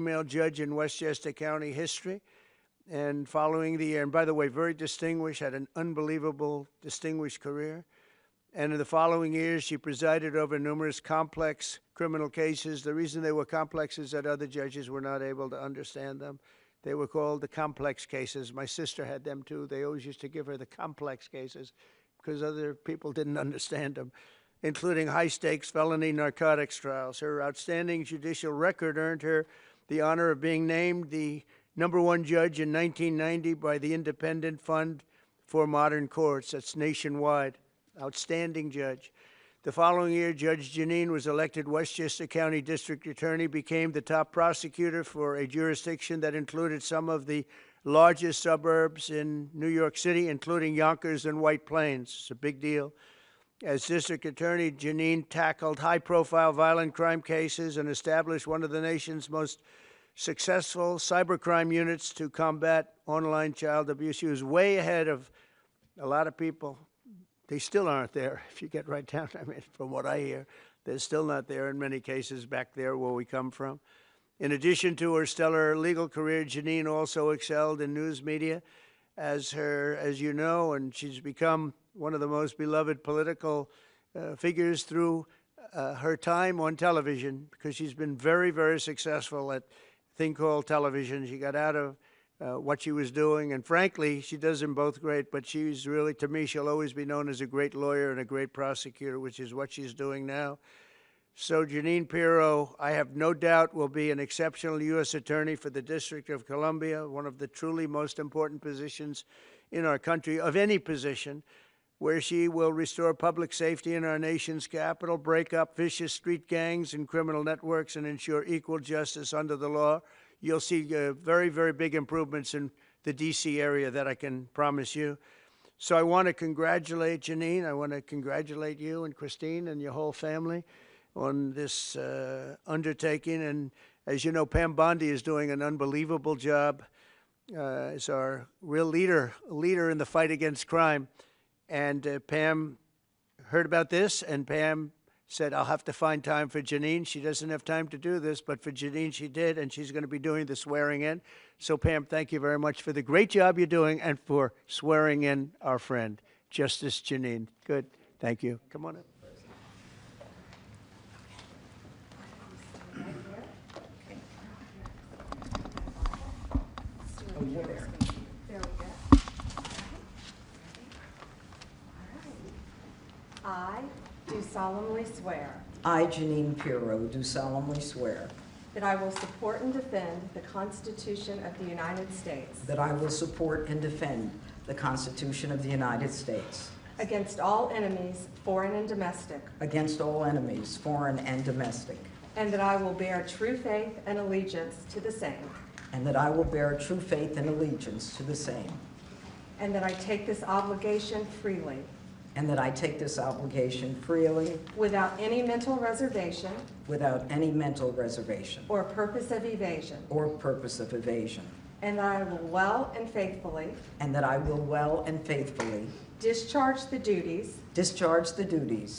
female judge in Westchester County history. And following the year, and by the way, very distinguished, had an unbelievable distinguished career. And in the following years, she presided over numerous complex criminal cases. The reason they were complex is that other judges were not able to understand them. They were called the complex cases. My sister had them too. They always used to give her the complex cases because other people didn't understand them, including high-stakes felony narcotics trials. Her outstanding judicial record earned her the honor of being named the #1 judge in 1990 by the Independent Fund for Modern Courts. That's nationwide. Outstanding judge. The following year, Judge Janine was elected Westchester County District Attorney, became the top prosecutor for a jurisdiction that included some of the largest suburbs in New York City, including Yonkers and White Plains. It's a big deal. As District Attorney, Janine tackled high-profile violent crime cases and established one of the nation's most successful cybercrime units to combat online child abuse. She was way ahead of a lot of people. They still aren't there, if you get right down. I mean, from what I hear, they're still not there in many cases back there where we come from. In addition to her stellar legal career, Janine also excelled in news media as you know, and she's become one of the most beloved political figures through her time on television, because she's been very, very successful at a thing called television. She got out of what she was doing, and frankly, she does them both great, but she's really, to me, she'll always be known as a great lawyer and a great prosecutor, which is what she's doing now. So Janine Pirro, I have no doubt, will be an exceptional U.S. Attorney for the District of Columbia, one of the truly most important positions in our country, of any position, where she will restore public safety in our nation's capital, break up vicious street gangs and criminal networks, and ensure equal justice under the law. You'll see very, very big improvements in the D.C. area, that I can promise you. So I want to congratulate Janine. I want to congratulate you and Christine and your whole family on this undertaking. And as you know, Pam Bondi is doing an unbelievable job as our real leader in the fight against crime. And Pam heard about this, and Pam said, I'll have to find time for Janine. She doesn't have time to do this, but for Janine she did, and she's going to be doing the swearing in. So Pam, thank you very much for the great job you're doing and for swearing in our friend, Justice Janine. Good. Thank you. Come on up. Oh, you're there. There we go. I do solemnly swear I, Janine Pirro, do solemnly swear that I will support and defend the Constitution of the United States that I will support and defend the Constitution of the United States against all enemies, foreign and domestic, against all enemies, foreign and domestic, and that I will bear true faith and allegiance to the same, and that I will bear true faith and allegiance to the same, and that I take this obligation freely, and that I take this obligation freely without any mental reservation without any mental reservation or purpose of evasion, or purpose of evasion, and that I will well and faithfully and that I will well and faithfully discharge the duties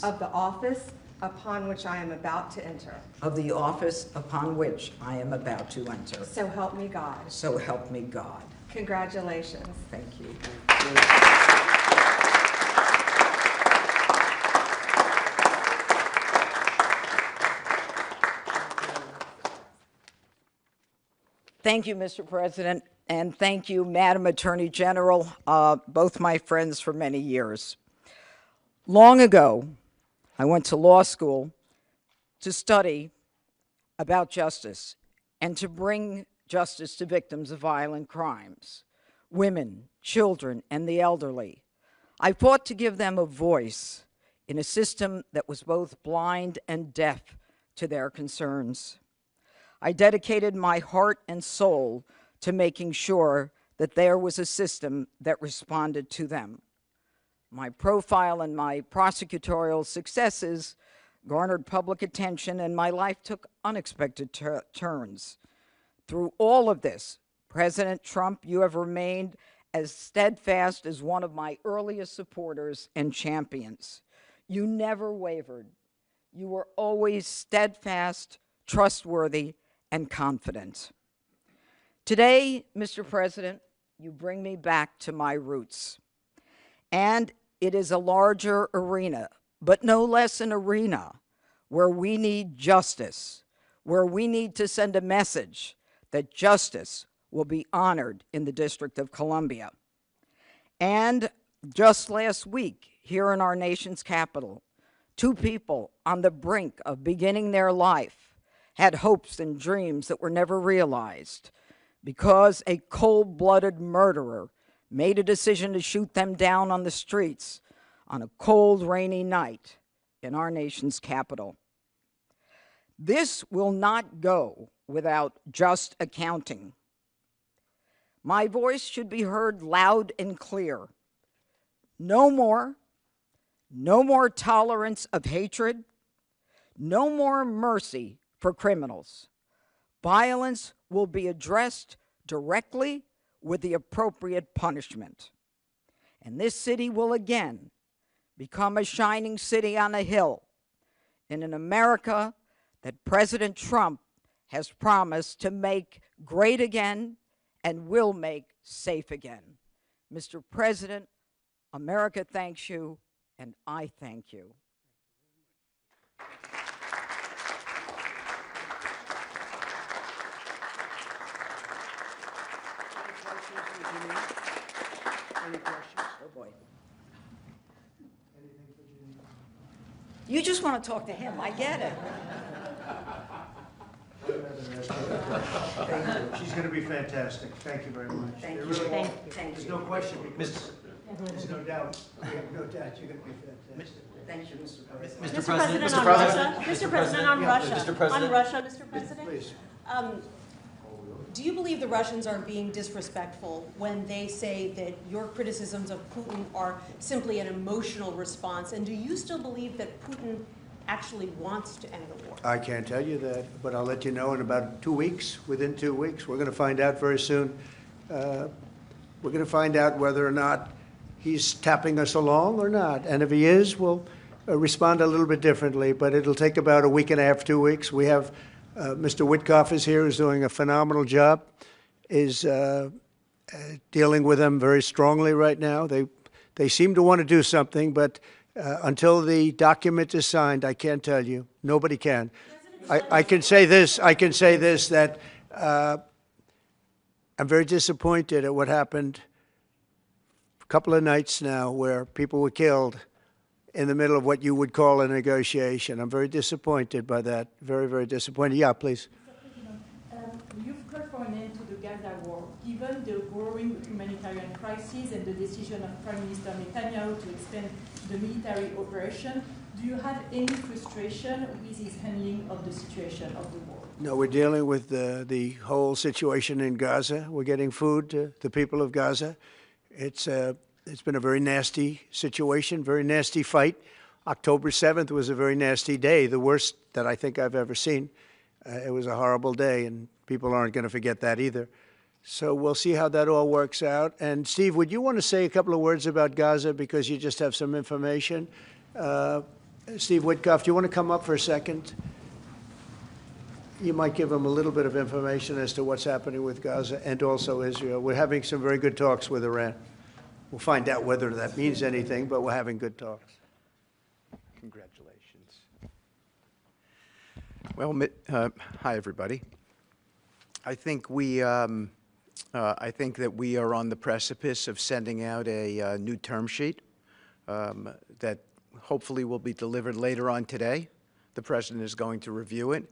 of the office upon which I am about to enter. Upon which I am about to enter. So help me God. So help me God. Congratulations. Thank you. Thank you, Mr. President, and thank you, Madam Attorney General, both my friends for many years. Long ago, I went to law school to study about justice and to bring justice to victims of violent crimes, women, children, and the elderly. I fought to give them a voice in a system that was both blind and deaf to their concerns. I dedicated my heart and soul to making sure that there was a system that responded to them. My profile and my prosecutorial successes garnered public attention, and my life took unexpected turns. Through all of this, President Trump, you have remained as steadfast as one of my earliest supporters and champions. You never wavered. You were always steadfast, trustworthy, and confident. Today, Mr. President, you bring me back to my roots. And it is a larger arena, but no less an arena where we need justice, where we need to send a message that justice will be honored in the District of Columbia. And just last week, here in our nation's capital, two people on the brink of beginning their life had hopes and dreams that were never realized because a cold-blooded murderer made a decision to shoot them down on the streets on a cold, rainy night in our nation's capital. This will not go without just accounting. My voice should be heard loud and clear. No more tolerance of hatred, no more mercy for criminals. Violence will be addressed directly with the appropriate punishment. And this city will again become a shining city on a hill in an America that President Trump has promised to make great again and will make safe again. Mr. President, America thanks you, and I thank you. Any questions? Oh boy. You just want to talk to him, I get it. She's going to be fantastic. Thank you very much. Thank you. Really, Thank you. there's no question, because there's no doubt. We have no doubt you're going to be fantastic. Thank you, Mr. President. Mr. President, on Russia. Mr. President, on Russia. Mr. President. On Russia, Mr. President. Please. Do you believe the Russians are being disrespectful when they say that your criticisms of Putin are simply an emotional response? And do you still believe that Putin actually wants to end the war? I can't tell you that, but I'll let you know in about 2 weeks. Within 2 weeks, we're going to find out very soon. We're going to find out whether or not he's tapping us along or not. And if he is, we'll respond a little bit differently. But it'll take about a week and a half, 2 weeks. We have Mr. Witkoff is here, who's doing a phenomenal job, is dealing with them very strongly right now. They seem to want to do something, but until the document is signed, I can't tell you. Nobody can. I can say this. I can say this, that I'm very disappointed at what happened a couple of nights now where people were killed in the middle of what you would call a negotiation. I'm very disappointed by that. Very, very disappointed. Yeah, please. Mr. President, you've called for an end to the Gaza war. Given the growing humanitarian crisis and the decision of Prime Minister Netanyahu to extend the military operation, do you have any frustration with his handling of the situation of the war? No, we're dealing with the whole situation in Gaza. We're getting food to the people of Gaza. It's been a very nasty situation, very nasty fight. October 7th was a very nasty day, the worst that I think I've ever seen. It was a horrible day, and people aren't going to forget that either. So we'll see how that all works out. And Steve, would you want to say a couple of words about Gaza, because you just have some information? Steve Witkoff, do you want to come up for a second? You might give them a little bit of information as to what's happening with Gaza and also Israel. We're having some very good talks with Iran. We'll find out whether that means anything, but we're having good talks. Congratulations. Well, hi everybody. I think that we are on the precipice of sending out a new term sheet that hopefully will be delivered later on today. The President is going to review it,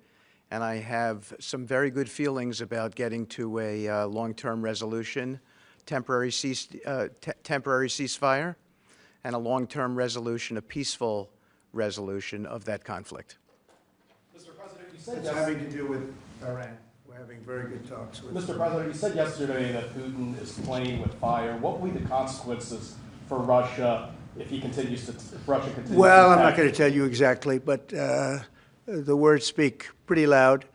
and I have some very good feelings about getting to a long-term resolution, temporary ceasefire, and a long-term resolution, a peaceful resolution of that conflict. Mr. President, you said It's having to do with Iran. We're having very good talks with Mr. President, you said yesterday that Putin is playing with fire. What will be the consequences for Russia if Russia continues to Well, I'm attack? not going to tell you exactly, but the words speak pretty loud.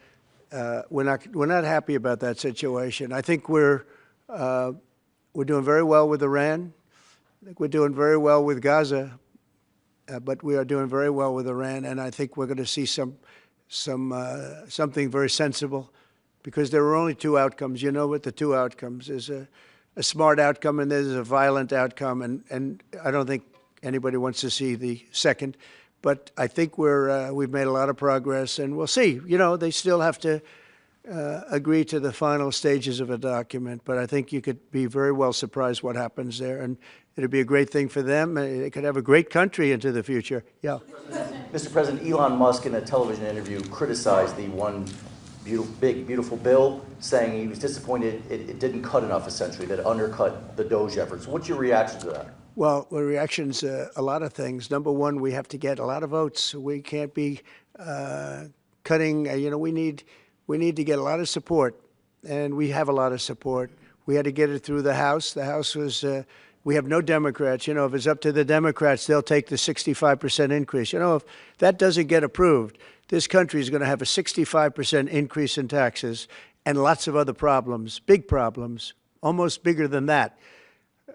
We're not happy about that situation. I think we're doing very well with Iran. I think we're doing very well with Gaza, but we are doing very well with Iran, and I think we're going to see something very sensible because there are only two outcomes. You know what the two outcomes is: a smart outcome and there's a violent outcome. And I don't think anybody wants to see the second. But I think we've made a lot of progress, and we'll see. You know, they still have to agree to the final stages of a document. But I think you could be very well surprised what happens there, and it'd be a great thing for them. They could have a great country into the future. Yeah. Mr. President, Elon Musk in a television interview criticized the one big, beautiful bill, saying he was disappointed it didn't cut enough, essentially, that it undercut the DOGE efforts. What's your reaction to that? Well, the reaction's a lot of things. Number one, we have to get a lot of votes. We can't be cutting. You know, we need to get a lot of support, and we have a lot of support. We had to get it through the House. The House was. We have no Democrats. You know, if it's up to the Democrats, they'll take the 65% increase. You know, if that doesn't get approved, this country is going to have a 65% increase in taxes and lots of other problems, big problems, almost bigger than that.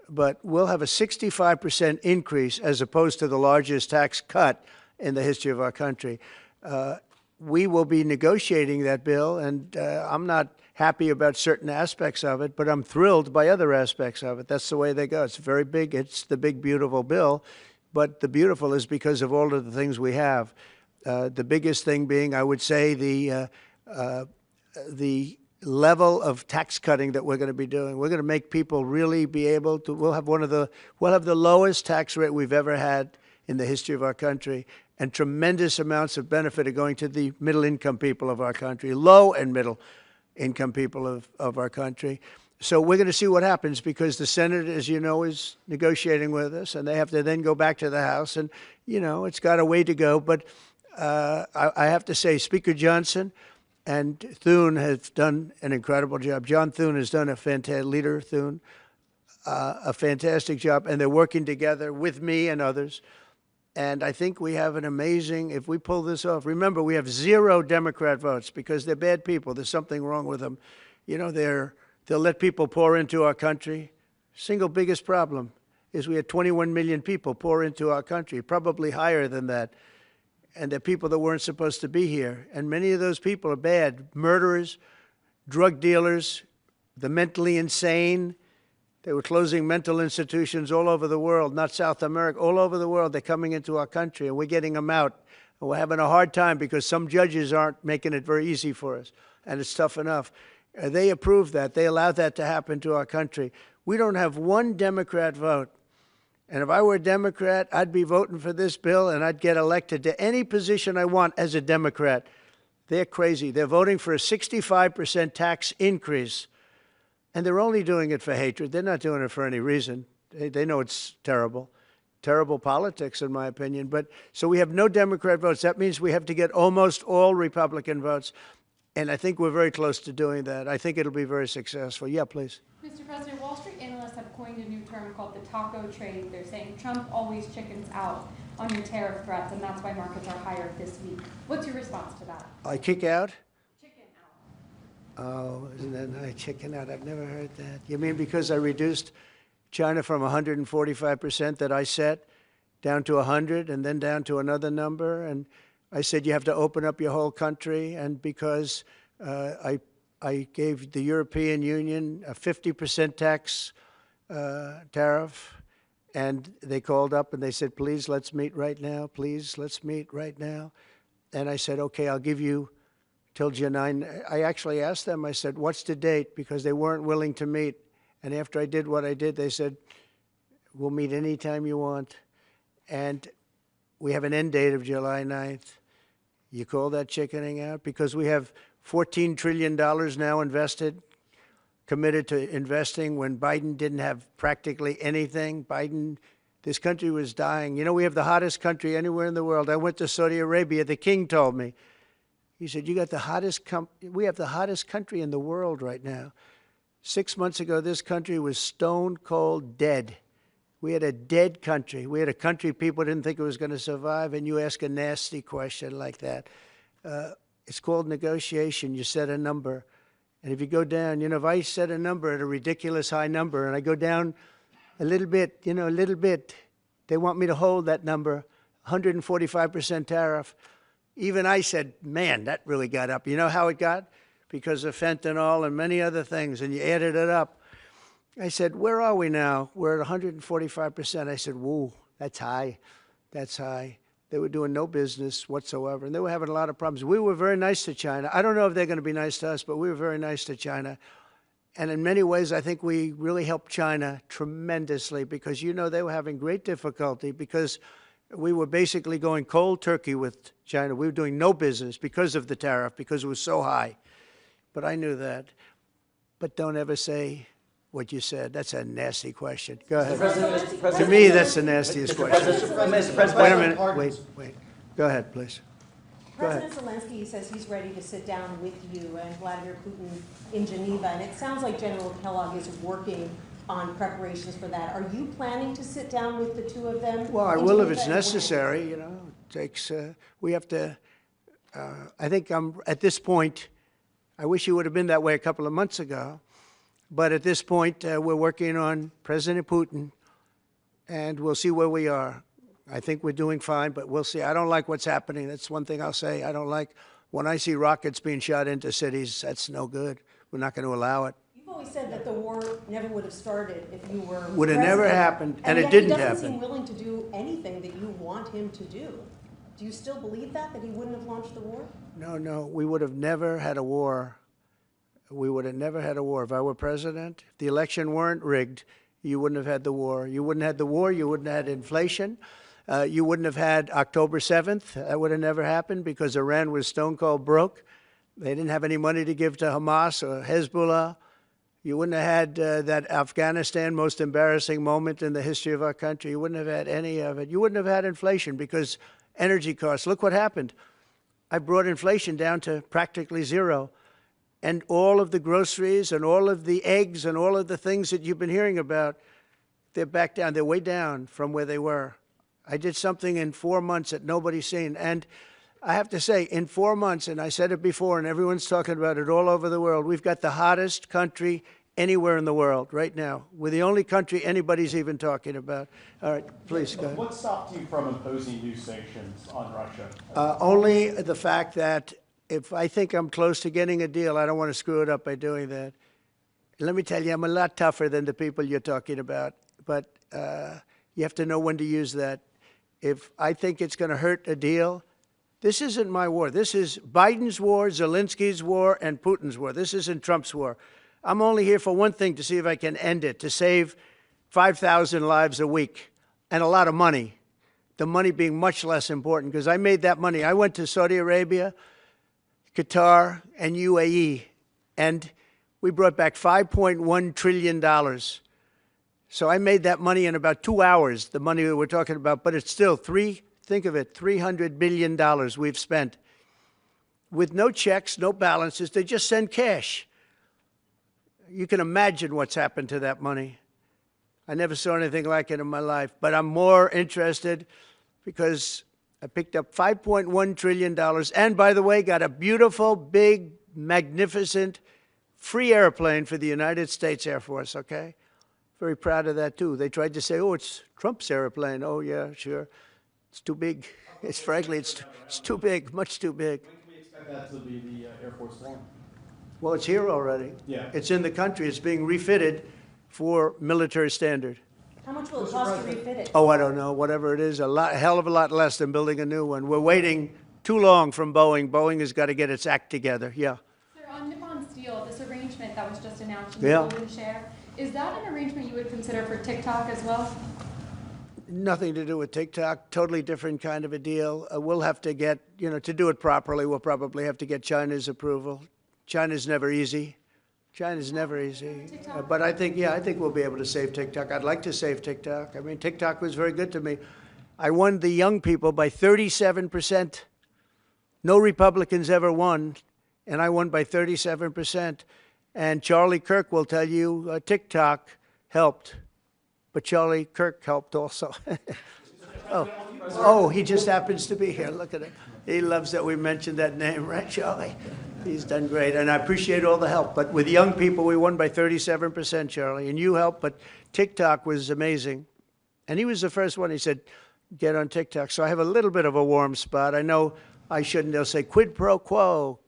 But we'll have a 65% increase as opposed to the largest tax cut in the history of our country. We will be negotiating that bill, and I'm not happy about certain aspects of it, but I'm thrilled by other aspects of it. That's the way they go. It's very big. It's the big, beautiful bill, but the beautiful is because of all of the things we have. The biggest thing being, I would say, the level of tax cutting that we're going to be doing. We're going to make people really be able to. We'll have the lowest tax rate we've ever had in the history of our country, and tremendous amounts of benefit are going to the middle-income people of our country, low and middle-income people of our country. So we're going to see what happens, because the Senate, as you know, is negotiating with us, and they have to then go back to the House, and you know it's got a way to go. But I have to say, Speaker Johnson and Thune have done an incredible job. John Thune has done a fantastic job, and they're working together with me and others. And I think we have an amazing, if we pull this off, remember, we have 0 Democrat votes because they're bad people. There's something wrong with them. You know, they'll let people pour into our country. Single biggest problem is we had 21 million people pour into our country, probably higher than that. And they're people that weren't supposed to be here. And many of those people are bad. Murderers, drug dealers, the mentally insane. They were closing mental institutions all over the world, not South America, all over the world. They're coming into our country, and we're getting them out. And we're having a hard time because some judges aren't making it very easy for us, and it's tough enough. They approved that. They allowed that to happen to our country. We don't have one Democrat vote. And if I were a Democrat, I'd be voting for this bill, and I'd get elected to any position I want as a Democrat. They're crazy. They're voting for a 65% tax increase. And they're only doing it for hatred. They're not doing it for any reason. They know it's terrible. Terrible politics, in my opinion. But so we have no Democrat votes. That means we have to get almost all Republican votes. And I think we're very close to doing that. I think it'll be very successful. Yeah, please. Mr. President, Wall Street analysts have coined a new term called the taco trade. They're saying Trump always chickens out on your tariff threats, and that's why markets are higher this week. What's your response to that? I kick out? Chicken out. Oh, isn't that nice? Chicken out. I've never heard that. You mean because I reduced China from 145% that I set down to 100 and then down to another number? And I said you have to open up your whole country, and because I gave the European Union a 50% tax tariff, and they called up and they said, please, let's meet right now. Please, let's meet right now. And I said, okay, I'll give you till July 9. I actually asked them, I said, what's the date? Because they weren't willing to meet. And after I did what I did, they said, we'll meet anytime you want. And we have an end date of July 9th. You call that chickening out? Because we have $14 trillion now invested, committed to investing when Biden didn't have practically anything. This country was dying. You know, we have the hottest country anywhere in the world. I went to Saudi Arabia. The king told me. He said, you got the hottest, we have the hottest country in the world right now. 6 months ago, this country was stone cold dead. We had a dead country. We had a country people didn't think it was going to survive, and you ask a nasty question like that. It's called negotiation. You set a number. And if you go down, you know, if I set a number at a ridiculous high number and I go down a little bit, you know, a little bit, they want me to hold that number, 145% tariff. Even I said, man, that really got up. You know how it got? because of fentanyl and many other things, and you added it up. I said, where are we now? We're at 145%. I said, whoa, that's high. That's high. They were doing no business whatsoever, and they were having a lot of problems. We were very nice to China. I don't know if they're going to be nice to us, but we were very nice to China. And in many ways, I think we really helped China tremendously because, you know, they were having great difficulty because we were basically going cold turkey with China. We were doing no business because of the tariff, because it was so high. But I knew that. But don't ever say what you said. That's a nasty question. Go ahead. Mr. President, To me, that's the nastiest question. Mr. President, Wait a minute. Wait. Go ahead, please. Go ahead. President Zelensky says he's ready to sit down with you and Vladimir Putin in Geneva, and it sounds like General Kellogg is working on preparations for that. Are you planning to sit down with the two of them? Well, I in will if Geneva, it's and when? necessary, you know. It takes, we have to, I think I'm, at this point, I wish it would have been that way a couple of months ago, but at this point, we're working on President Putin, and we'll see where we are. I think we're doing fine, but we'll see. I don't like what's happening. That's one thing I'll say. I don't like when I see rockets being shot into cities. That's no good. We're not going to allow it. You've always said that the war never would have started if you were Would have never president, happened, and it yet didn't he doesn't happen. seem willing to do anything that you want him to do. Do you still believe that he wouldn't have launched the war? No, we would have never had a war. We would have never had a war. If I were president, if the election weren't rigged, you wouldn't have had the war. You wouldn't have had the war. You wouldn't have had inflation. You wouldn't have had October 7th. That would have never happened because Iran was stone cold broke. They didn't have any money to give to Hamas or Hezbollah. You wouldn't have had that Afghanistan most embarrassing moment in the history of our country. You wouldn't have had any of it. You wouldn't have had inflation because energy costs. Look what happened. I brought inflation down to practically zero. And all of the groceries and all of the eggs and all of the things that you've been hearing about, they're back down. They're way down from where they were. I did something in 4 months that nobody's seen. And I have to say, in 4 months, and I said it before, and everyone's talking about it all over the world, we've got the hottest country anywhere in the world right now. We're the only country anybody's even talking about. All right, please go ahead. What stopped you from imposing new sanctions on Russia? Only the fact that if I think I'm close to getting a deal, I don't want to screw it up by doing that. Let me tell you, I'm a lot tougher than the people you're talking about, but you have to know when to use that. If I think it's going to hurt a deal, this isn't my war. This is Biden's war, Zelensky's war, and Putin's war. This isn't Trump's war. I'm only here for one thing, to see if I can end it, to save 5,000 lives a week and a lot of money, the money being much less important, because I made that money. I went to Saudi Arabia, Qatar, and UAE, and we brought back $5.1 trillion. So I made that money in about 2 hours, the money that we're talking about, but it's still think of it, $300 billion we've spent with no checks, no balances. They just send cash. You can imagine what's happened to that money. I never saw anything like it in my life, but I'm more interested because I picked up $5.1 trillion and, by the way, got a beautiful, big, magnificent, free airplane for the United States Air Force, okay? Very proud of that, too. They tried to say, oh, it's Trump's airplane. Oh, yeah, sure. It's too big. Frankly, it's too big, much too big. When can we expect that to be the Air Force One? Well, it's here already. Yeah. It's in the country. It's being refitted for military standard. How much will it cost to refit it? Oh, I don't know. Whatever it is, a hell of a lot less than building a new one. We're waiting too long from Boeing. Boeing has got to get its act together. Yeah. Sir, on Nippon Steel, this arrangement that was just announced in the Yeah. golden share, is that an arrangement you would consider for TikTok as well? Nothing to do with TikTok. Totally different kind of a deal. We'll have to get, to do it properly, we'll probably have to get China's approval. China's never easy. China's never easy. But I think we'll be able to save TikTok. I'd like to save TikTok. I mean, TikTok was very good to me. I won the young people by 37%. No Republicans ever won, and I won by 37%. And Charlie Kirk will tell you TikTok helped, but Charlie Kirk helped also. Oh, he just happens to be here. Look at him. He loves that we mentioned that name, right, Charlie? He's done great, and I appreciate all the help. But with young people, we won by 37%, Charlie, and you helped. But TikTok was amazing, and he was the first one. He said, get on TikTok. So I have a little bit of a warm spot. I know I shouldn't. They'll say quid pro quo,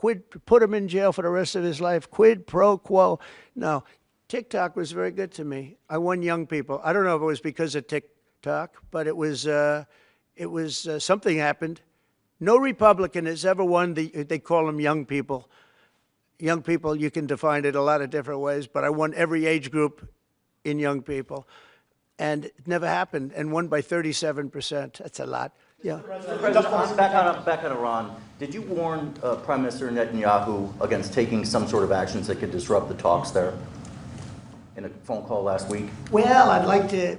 put him in jail for the rest of his life, quid pro quo. No, TikTok was very good to me. I won young people. I don't know if it was because of TikTok, but it was something happened. No Republican has ever won they call them young people. Young people, you can define it a lot of different ways, but I won every age group in young people. And it never happened, and won by 37%. That's a lot. Yeah. Back on Iran, did you warn Prime Minister Netanyahu against taking some sort of actions that could disrupt the talks there in a phone call last week? Well, I'd like to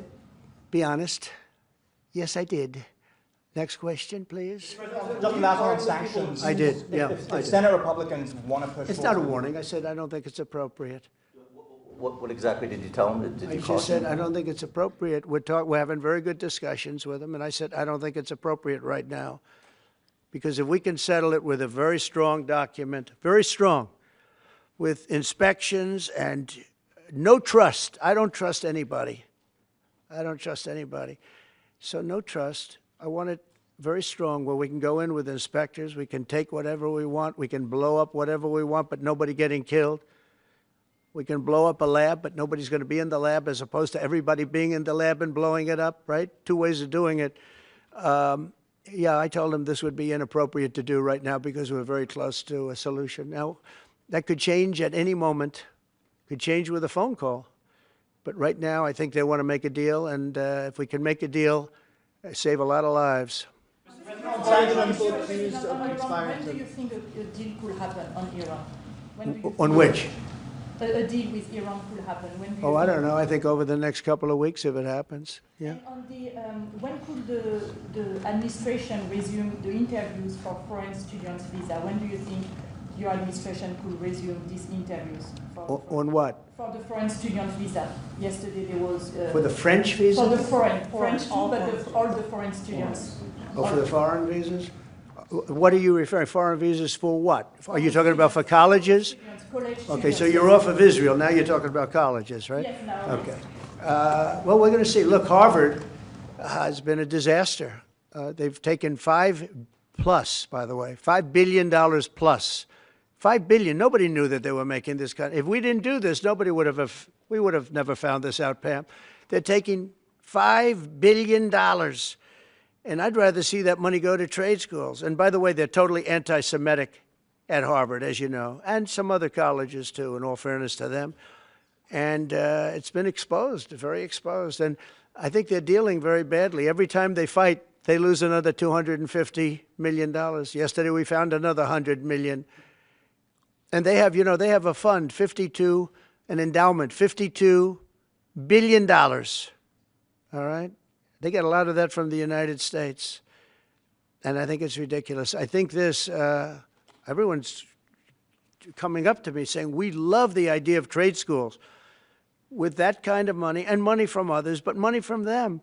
be honest. Yes, I did. Next question, please. Just last on sanctions. I did, yeah. If Senate Republicans want to push It's not a warning. I said I don't think it's appropriate. What exactly did you tell him? Did you I just said I don't think it's appropriate. We're having very good discussions with him, and I said I don't think it's appropriate right now. Because if we can settle it with a very strong document, very strong, with inspections and no trust. I don't trust anybody. I don't trust anybody. So no trust. I want it very strong where we can go in with inspectors. We can take whatever we want. We can blow up whatever we want, but nobody getting killed. We can blow up a lab, but nobody's going to be in the lab, as opposed to everybody being in the lab and blowing it up, right? Two ways of doing it. Yeah, I told him this would be inappropriate to do right now because we're very close to a solution. Now, that could change at any moment. Could change with a phone call. But right now, I think they want to make a deal, and if we can make a deal, save a lot of lives. When do you think a deal could happen on Iran? On which? A deal with Iran could happen. When do you I don't know. I think over the next couple of weeks, if it happens. Yeah. And on the, when could the administration resume the interviews for foreign students' visa? When do you think your administration could resume these interviews? On what? For the foreign student visa. Yesterday there was... For the French visa? For the French too, but all the foreign students. Oh, for the foreign visas? What are you referring? Foreign visas for what? Are you talking about for colleges? Okay, so you're off of Israel. Now you're talking about colleges, right? Yes, now. Okay. Well, we're going to see. Look, Harvard has been a disaster. They've taken $5 billion plus. $5 billion. Nobody knew that they were making this kind. If we didn't do this, we would have never found this out, Pam. They're taking $5 billion. And I'd rather see that money go to trade schools. And by the way, they're totally anti-Semitic at Harvard, as you know, and some other colleges too, in all fairness to them. And it's been exposed, very exposed. And I think they're dealing very badly. Every time they fight, they lose another $250 million. Yesterday we found another $100 million. And they have, they have a fund, an endowment, $52 billion. All right? They get a lot of that from the United States. And I think it's ridiculous. I think this, everyone's coming up to me saying, we love the idea of trade schools with that kind of money, and money from others, but money from them.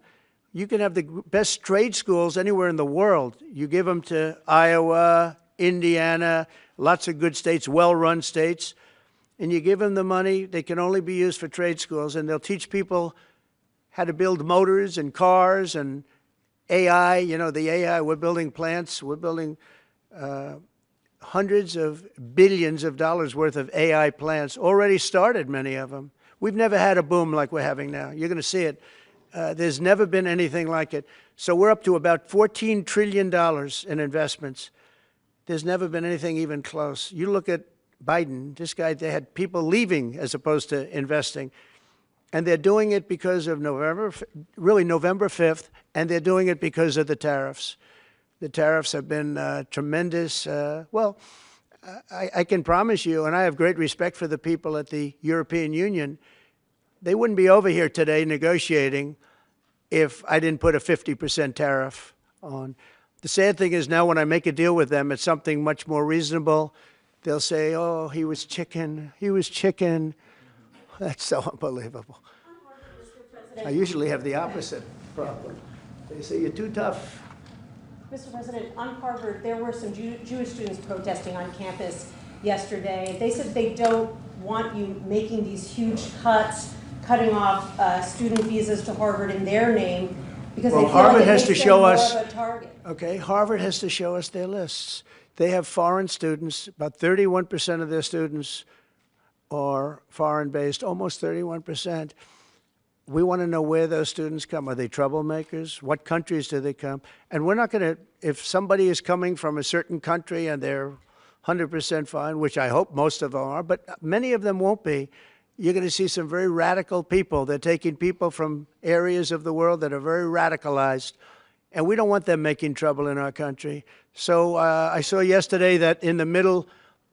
You can have the best trade schools anywhere in the world. You give them to Iowa, Indiana, lots of good states, well-run states, and you give them the money. They can only be used for trade schools, and they'll teach people how to build motors and cars and AI. The AI, we're building plants. We're building hundreds of billions of dollars worth of AI plants. Already started, many of them. We've never had a boom like we're having now. You're going to see it. There's never been anything like it. So we're up to about $14 trillion in investments. There's never been anything even close. You look at Biden, this guy, they had people leaving as opposed to investing. And they're doing it because of November 5th, and they're doing it because of the tariffs. The tariffs have been tremendous. I can promise you, and I have great respect for the people at the European Union, they wouldn't be over here today negotiating if I didn't put a 50% tariff on. The sad thing is now when I make a deal with them, it's something much more reasonable. They'll say, oh, he was chicken. He was chicken. That's so unbelievable. I usually have the opposite problem. They say, you're too tough. Mr. President, on Harvard, there were some Jewish students protesting on campus yesterday. They said they don't want you making these huge cuts, cutting off student visas to Harvard in their name. Because Well, they feel like Harvard it has makes to them show more us. of a target. Okay, Harvard has to show us their lists. They have foreign students. About 31% of their students are foreign-based, almost 31%. We want to know where those students come. Are they troublemakers? What countries do they come? And we're not going to, if somebody is coming from a certain country and they're 100% fine, which I hope most of them are, but many of them won't be, you're going to see some very radical people. They're taking people from areas of the world that are very radicalized, and we don't want them making trouble in our country. So I saw yesterday that in the middle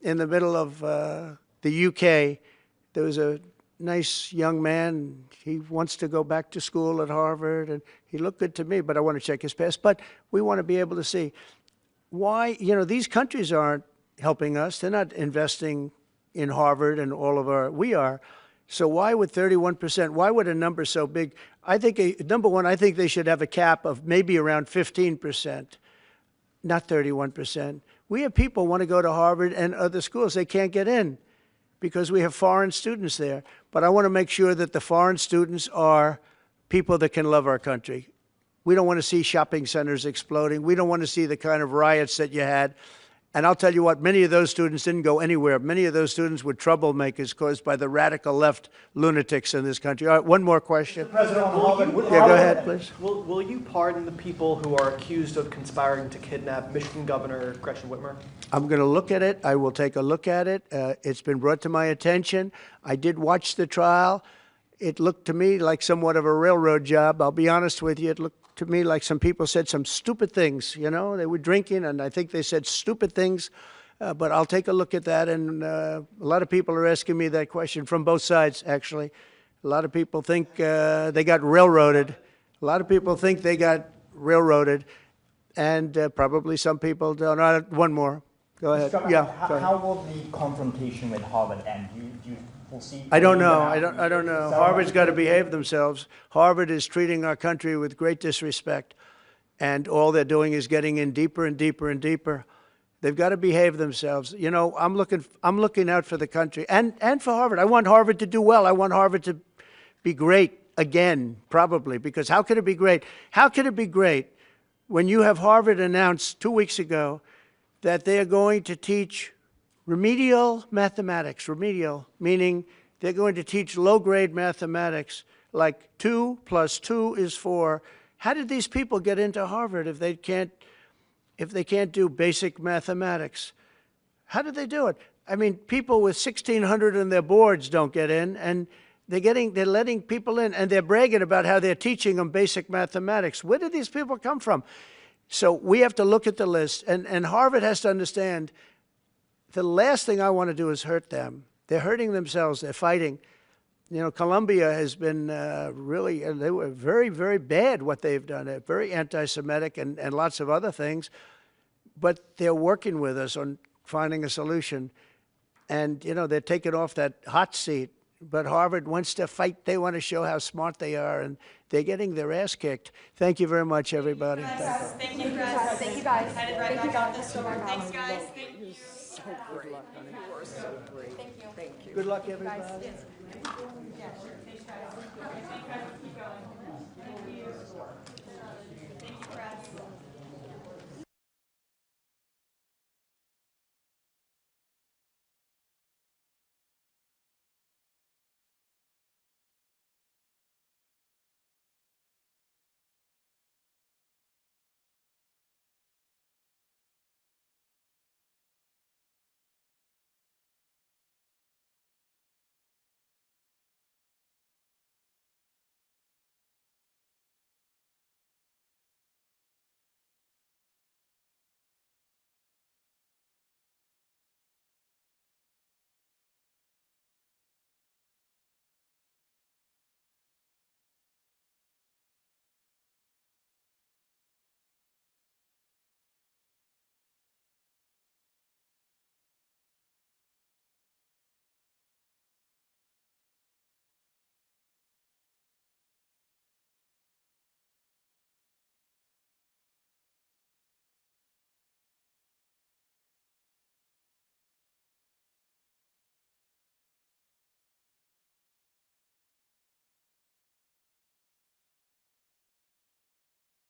of the UK, there was a nice young man. He wants to go back to school at Harvard, and he looked good to me, but I want to check his past. But we want to be able to see why, these countries aren't helping us. They're not investing in Harvard and all of our, we are. So why would 31%, why would a number so big? I think, number one, I think they should have a cap of maybe around 15%, not 31%. We have people who want to go to Harvard and other schools. They can't get in because we have foreign students there. But I want to make sure that the foreign students are people that can love our country. We don't want to see shopping centers exploding. We don't want to see the kind of riots that you had. And I'll tell you what, many of those students didn't go anywhere. Many of those students were troublemakers caused by the radical left lunatics in this country. All right, one more question. President, on Harvard, Yeah, go ahead, please. Will you pardon the people who are accused of conspiring to kidnap Michigan Governor Gretchen Whitmer? I'm going to look at it. I will take a look at it. It's been brought to my attention. I did watch the trial. It looked to me like somewhat of a railroad job. I'll be honest with you. It looked to me like some people said some stupid things. They were drinking, and I think they said stupid things. But I'll take a look at that. And a lot of people are asking me that question from both sides, actually. A lot of people think they got railroaded. A lot of people think they got railroaded. And probably some people don't. One more. Go ahead. Yeah. Go ahead. How will the confrontation with Harvard end? Do you foresee? I don't know. I don't know. Harvard's got to behave themselves. Harvard is treating our country with great disrespect, and all they're doing is getting in deeper and deeper and deeper. They've got to behave themselves. I'm looking out for the country and for Harvard. I want Harvard to do well. I want Harvard to be great again, probably, because how could it be great? How could it be great when you have Harvard announced 2 weeks ago that they are going to teach remedial mathematics, remedial, meaning they're going to teach low-grade mathematics, like 2 + 2 is 4. How did these people get into Harvard if they can't do basic mathematics? How did they do it? I mean, people with 1,600 in their boards don't get in, and they're letting people in, and they're bragging about how they're teaching them basic mathematics. Where did these people come from? So we have to look at the list, and Harvard has to understand the last thing I want to do is hurt them. They're hurting themselves. They're fighting. Columbia has been really, they were very, very bad what they've done. They're very anti-Semitic and lots of other things. But they're working with us on finding a solution. And, they're taking off that hot seat. But Harvard wants to fight. They want to show how smart they are. And they're getting their ass kicked. Thank you very much, everybody. Thank you, guys. Thank you, guys. Headed right back out this door. Thanks, guys. Thank you. So great. You are so great. Thank you. Thank you. Good luck, everybody. Yeah, sure. Thanks, guys. Thanks, guys. Keep going. Thank you. Thank you, press.